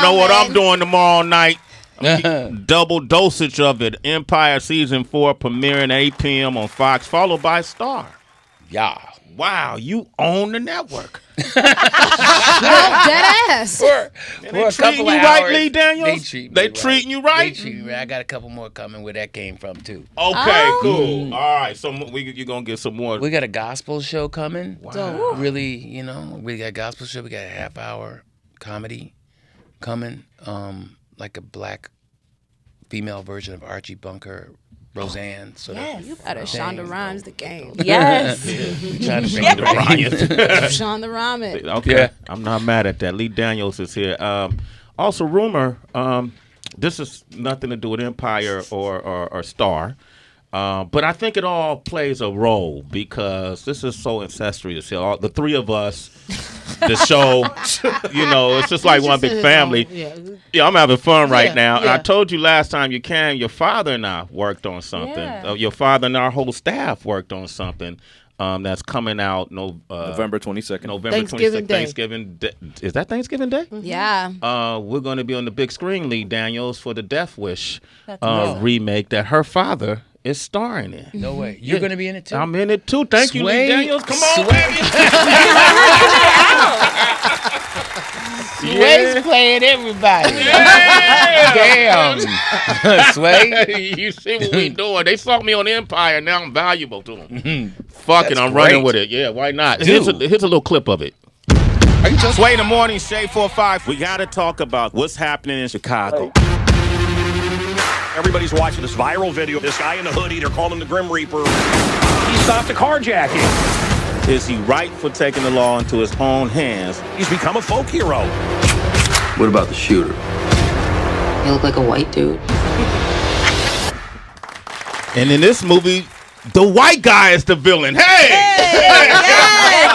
know what I'm doing tomorrow night. Double dosage of it. Empire Season 4 premiering 8 p.m. on Fox, followed by Star. Yeah. Wow, you own the network. Dead ass. For They a treating couple you of right, hours, Lee Daniels? They treating you right? They treat me right. I got a couple more coming where that came from, too. Okay, cool. All right, so you're going to get some more. We got a gospel show coming. Wow. Really, we got a gospel show. We got a half-hour comedy coming, like a black female version of Archie Bunker, Roseanne. You better Shonda Rhimes the game. Yes. Trying to bring it around. Shonda Rhimes. Okay, Yeah. I'm not mad at that. Lee Daniels is here. Also, Rumer, this is nothing to do with Empire or Star. But I think it all plays a role because this is so incestuous. The three of us, the show, it's just like one big family. Yeah, I'm having fun right now. And I told you last time you came, your father and I worked on something. Yeah. Your father and our whole staff worked on something that's coming out November 22nd. November Thanksgiving 22nd. Day. Thanksgiving Day. Is that Thanksgiving Day? Yeah. We're going to be on the big screen, Lee Daniels, for the Death Wish That's remake that her father is starring in. No way. You're going to be in it, too? I'm in it, too. Thank you, Lee Sway- Daniels. Come on, baby. Sway's playing everybody. Damn. Sway. You see what we doing. They saw me on Empire, now I'm valuable to them. Fuck it, That's I'm great. running with it. Yeah, why not? Here's a little clip of it. Sway in the morning, Shade 4-5. We got to talk about what's happening in Chicago. Everybody's watching this viral video. This guy in the hoodie, they're calling him the Grim Reaper. He stopped a carjacking. Is he right for taking the law into his own hands? He's become a folk hero. What about the shooter? You look like a white dude. And in this movie, the white guy is the villain. Hey!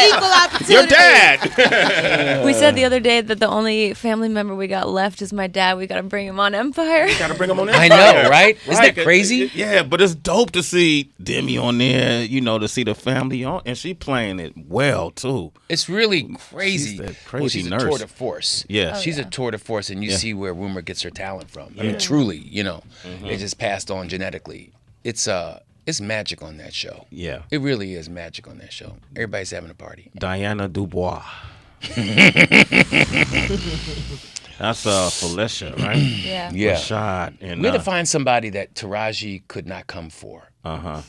Equal opportunity. Your dad. We said the other day that the only family member we got left is my dad. We got to bring him on Empire. Gotta bring him on Empire. I know, right? Isn't that crazy? Yeah, but it's dope to see Demi on there, to see the family on, and she playing it well, too. It's really crazy. She's that crazy she's nurse. a tour de force. Yeah. She's a tour de force, and you see where Rumer gets her talent from. I mean, truly, it just passed on genetically. It's magic on that show. Yeah. It really is magic on that show. Everybody's having a party. Diana Dubois. That's Felicia, right? Yeah. Yeah. Rashad. And, We had to find somebody that Taraji could not come for.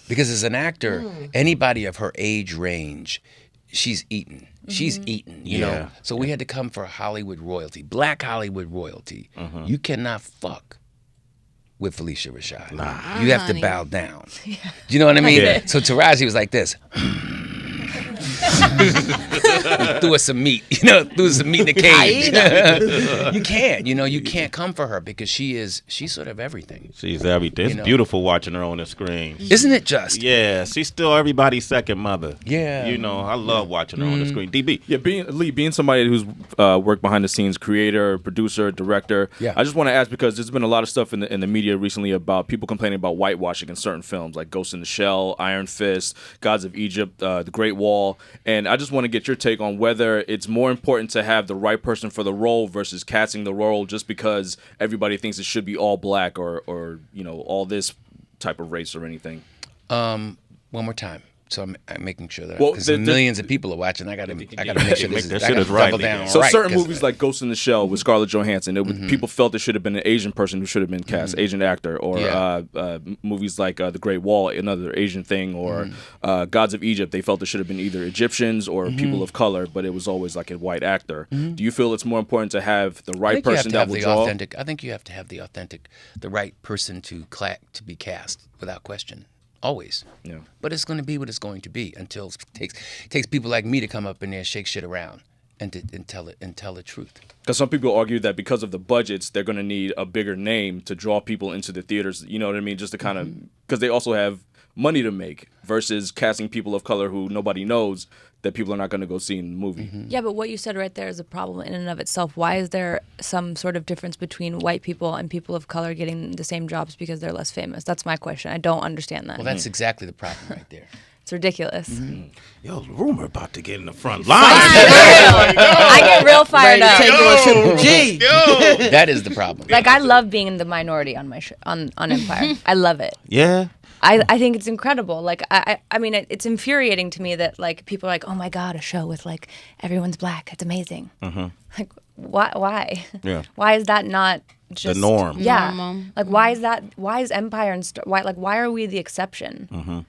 Because as an actor, anybody of her age range, she's eaten. She's eaten, you know. So we had to come for Hollywood royalty, black Hollywood royalty. You cannot fuck with Felicia Rashad. Nah. You have to bow down. Do you know what I mean? Yeah. So Taraji was like this. Threw us some meat, threw us some meat in the cage. You can't, you can't come for her because she's sort of everything. She's everything. It's beautiful watching her on the screen. Isn't it just? Yeah, she's still everybody's second mother. Yeah. I love watching her on the screen. DB. Yeah, being somebody who's worked behind the scenes, creator, producer, director. Yeah. I just want to ask because there's been a lot of stuff in the media recently about people complaining about whitewashing in certain films like Ghost in the Shell, Iron Fist, Gods of Egypt, The Great Wall, and I just want to get your take on whether it's more important to have the right person for the role versus casting the role just because everybody thinks it should be all black or all this type of race or anything. One more time. So I'm making sure that Well, because millions of people are watching. I gotta make sure Make that I shit gotta is right, double Lee. down. So right, certain 'cause, movies like Ghost in the Shell with Scarlett Johansson, people felt it should have been an Asian person who should have been cast, Asian actor, or movies like The Great Wall, another Asian thing, or Gods of Egypt, they felt it should have been either Egyptians or people of color, but it was always like a white actor. Do you feel it's more important to have the right person that will draw? I think you have to have the right person to be cast without question. Always. Yeah. But it's going to be what it's going to be until it takes people like me to come up in there, shake shit around, and tell the truth. Because some people argue that because of the budgets, they're going to need a bigger name to draw people into the theaters. You know what I mean? Just to kind of because they also have money to make versus casting people of color who nobody knows that people are not going to go see in the movie. Yeah, but what you said right there is a problem in and of itself. Why is there some sort of difference between white people and people of color getting the same jobs because they're less famous? That's my question. I don't understand that. Well, that's exactly the problem right there. It's ridiculous. Yo, Rumer about to get in the front line. I get real fired up. Take you on Triple G. That is the problem. Like I love being in the minority on my on Empire. I love it. Yeah. I think it's incredible. Like I mean, it's infuriating to me that like people are like, oh my god, a show with like everyone's black. It's amazing. Like why? Yeah. Why is that not just the norm? Yeah. Like why is that? Why is Empire and why are we the exception?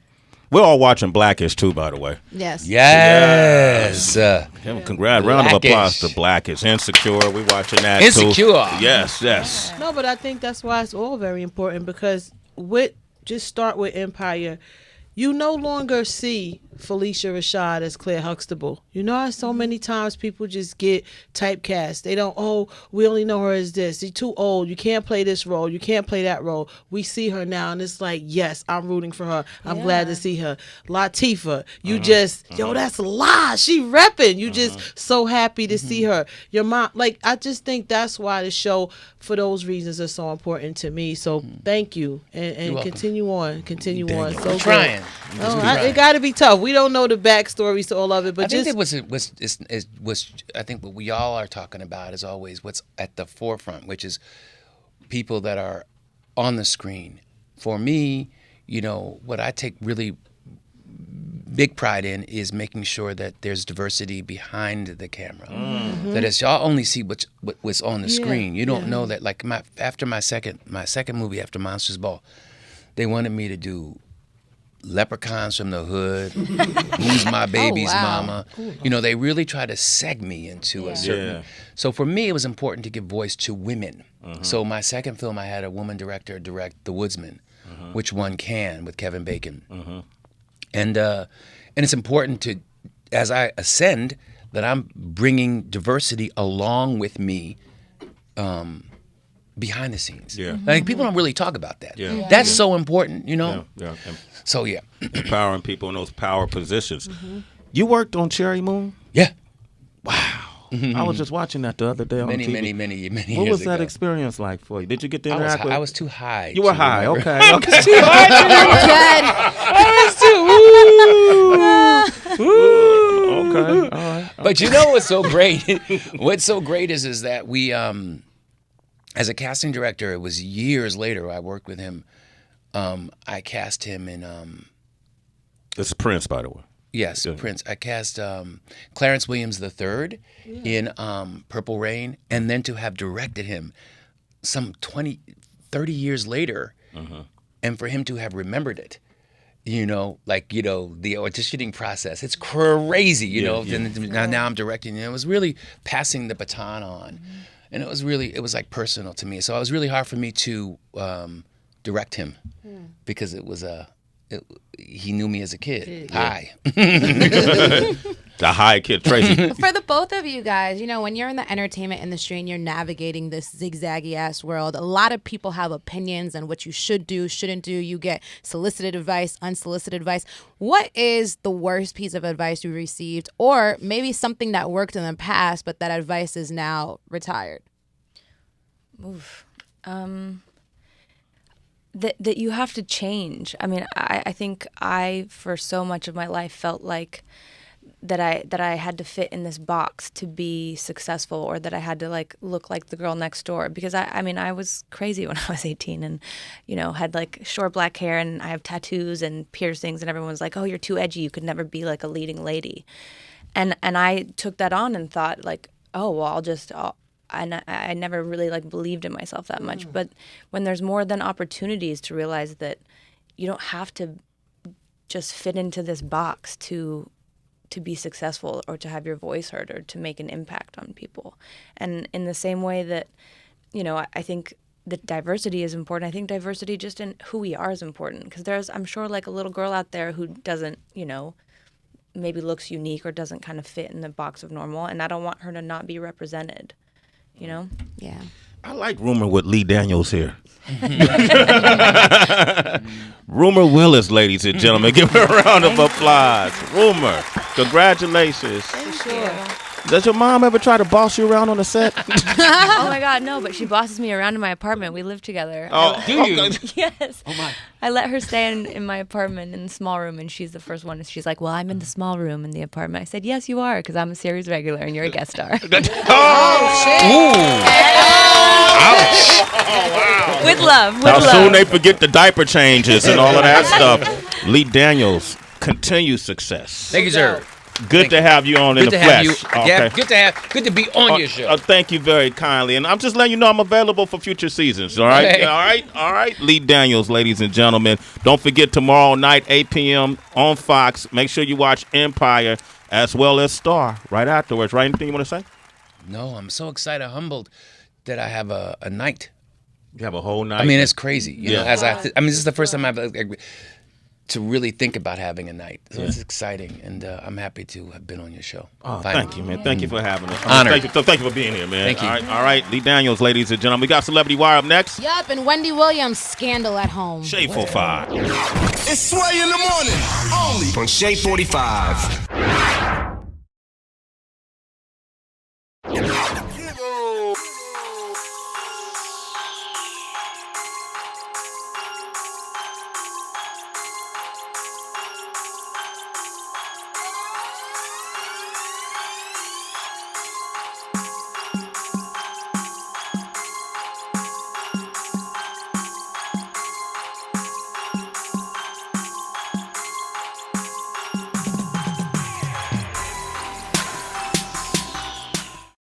We're all watching Blackish too, by the way. Yes. Yes. Congrats. Round of applause to Blackish. Insecure. We're watching that Insecure. too. Yes, yes. No, but I think that's why it's all very important because just start with Empire. You no longer see Felicia Rashad as Claire Huxtable. You know how so many times people just get typecast. They don't, we only know her as this. She's too old. You can't play this role. You can't play that role. We see her now, and it's like, yes, I'm rooting for her. I'm glad to see her. Latifah, you that's a lie. She repping. You just so happy to see her. Your mom, like, I just think that's why the show, for those reasons, is so important to me. So thank you, and continue on. Continue on. So I'm trying. it got to be tough. We don't know the backstories to all of it, but I think it was I think what we all are talking about is always what's at the forefront, which is people that are on the screen. For me, what I take really big pride in is making sure that there's diversity behind the camera. That as y'all only see what's on the screen, you don't know that. Like after my second movie after Monsters Ball, they wanted me to do Leprechauns from the Hood, Who's My Baby's Mama. They really try to seg me into a certain. So for me, it was important to give voice to women. So my second film, I had a woman director direct The Woodsman, which won Cannes with Kevin Bacon. And it's important to, as I ascend, that I'm bringing diversity along with me. Behind the scenes. Like people don't really talk about that. That's so important, So empowering people in those power positions. You worked on Cherry Moon? Yeah. Wow. I was just watching that the other day on TV. Many years ago. What was that experience like for you? Did you get to interact with? I was too high. You were high. Okay. Too high. Okay. All right. But you know what's so great? What's so great is that we as a casting director, it was years later I worked with him. I cast him in This is Prince, by the way. Yes, Prince. I cast Clarence Williams III in Purple Rain, and then to have directed him some 20, 30 years later, and for him to have remembered it, the auditioning process. It's crazy, Now I'm directing, and it was really passing the baton on. And it was like personal to me. So it was really hard for me to direct him because it was he knew me as a kid. Hi. The high kid, Tracy. For the both of you guys, when you're in the entertainment industry and you're navigating this zigzaggy ass world, a lot of people have opinions on what you should do, shouldn't do. You get solicited advice, unsolicited advice. What is the worst piece of advice you received, or maybe something that worked in the past, but that advice is now retired? Oof. That you have to change. I mean, I think for so much of my life felt like that I had to fit in this box to be successful, or that I had to like look like the girl next door, because I was crazy when I was 18 and had like short black hair and I have tattoos and piercings, and everyone's like, oh, you're too edgy, you could never be like a leading lady. And I took that on and thought like, oh, well, I never really like believed in myself that much. But when there's more than opportunities to realize that you don't have to just fit into this box to be successful, or to have your voice heard, or to make an impact on people. And in the same way that, I think that diversity is important, I think diversity just in who we are is important. Because I'm sure like a little girl out there who doesn't, maybe looks unique or doesn't kind of fit in the box of normal, and I don't want her to not be represented. Yeah. I like Rumer with Lee Daniels here. Rumer Willis, ladies and gentlemen. Give her a round of applause. Rumer, congratulations. Thank you. Does your mom ever try to boss you around on the set? Oh my God, no! But she bosses me around in my apartment. We live together. Do you? Yes. Oh my. I let her stay in my apartment in the small room, and she's the first one. She's like, "Well, I'm in the small room in the apartment." I said, "Yes, you are, because I'm a series regular and you're a guest star." With love. With How love. soon they forget the diaper changes and all of that stuff. Lee Daniels, continued success. Thank you, sir. Good to have you on in Good the to have flesh. you. Yeah, good to be on your show. Thank you very kindly, and I'm just letting you know I'm available for future seasons. All right, Okay. all right. Lee Daniels, ladies and gentlemen. Don't forget tomorrow night, 8 p.m. on Fox. Make sure you watch Empire as well as Star right afterwards. Right? Anything you want to say? No, I'm so excited, humbled that I have a night. You have a whole night. I mean, it's crazy. You know, Yeah. this is the first time I've to really think about having a night. So it's exciting, and I'm happy to have been on your show. Oh, Finally. thank you, man. Thank you for having us. Honored. Thank you for being here, man. Thank you. All right. Lee Daniels, ladies and gentlemen. We got Celebrity Wire up next. Yup, and Wendy Williams scandal at home. Shade 45. It's Sway in the morning, only on Shade 45.